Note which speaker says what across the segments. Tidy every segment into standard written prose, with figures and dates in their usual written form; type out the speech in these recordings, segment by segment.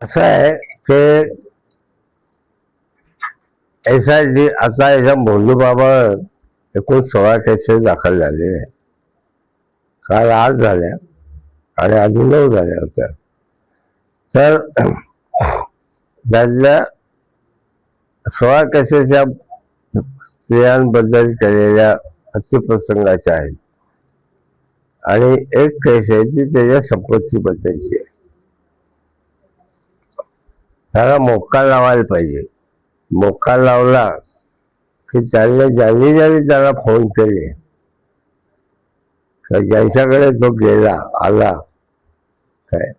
Speaker 1: असं आहे की SIT आता याच्या मोंडूबाबा एकूण 16 केसेस दाखल झाले आहेत. काल 8 झाल्या आणि अजून 9 झाल्या होत्या. तर त्यातल्या 16 केसेस या स्त्रियांबद्दल केलेल्या अतिप्रसंगाच्या आहेत आणि एक केस आहे ती त्याच्या संपत्तीबद्दलची आहे. त्याला मोक्का लावायला पाहिजे. मोक्का लावला की ज्यांनी त्याला फोन केले तर ज्यांच्याकडे तो गेला आला काय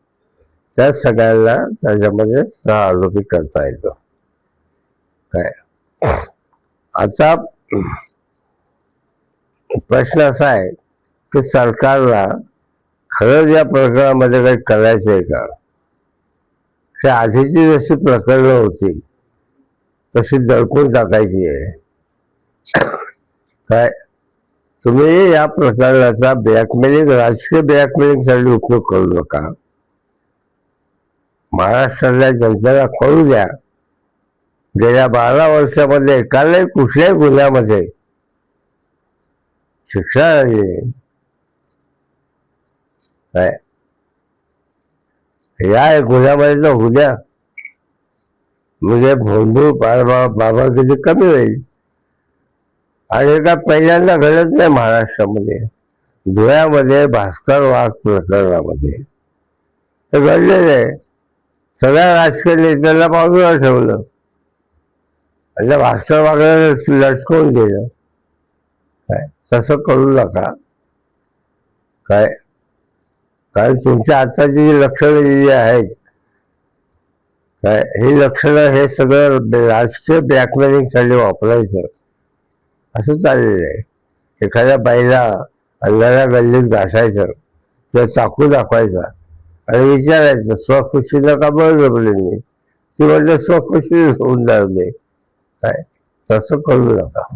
Speaker 1: त्या सगळ्यांना त्याच्यामध्ये आरोपी करता येतो काय. आता प्रश्न असा आहे की सरकारला खरंच या प्रकरणामध्ये काही करायचं आहे का. ते आधीची जशी प्रकरणं होती तशी दडपून टाकायची आहे काय. तुम्ही या प्रकरणाचा ब्लॅकमेलिंग राजकीय ब्लॅकमेलिंगसाठी उपयोग करू नका. महाराष्ट्रातल्या जनतेला कळू द्या गेल्या 12 वर्षामध्ये एकालाही कुठल्याही गुन्ह्यामध्ये शिक्षा झाली काय. या गुन्ह्यामध्ये तर होऊ द्या म्हणजे भोंदू बाबा किती कमी होईल. आणि का पहिल्यांदा घडत नाही महाराष्ट्रामध्ये. धुळ्यामध्ये भास्कर वाघ प्रकरणामध्ये हे घडलेलं आहे. सगळ्या राजकीय नेत्यांना बाजूला ठेवलं आणि भास्कर वाघाला लटकवून दिलं काय. तसं करू नका काय. कारण तुमच्या आताची जी लक्षणं जी आहेत काय ही लक्षणं हे सगळं राजकीय ब्लॅकमेलिंगसाठी वापरायचं असं चाललेलं आहे. एखाद्या बाईला अंधाऱ्या गल्लीत घासायचं किंवा चाकू दाखवायचा आणि विचारायचं स्वखुशीनं का बळजबरीने. ती म्हणते स्वखुशी होऊन जाऊ दे काय. तसं करू नका.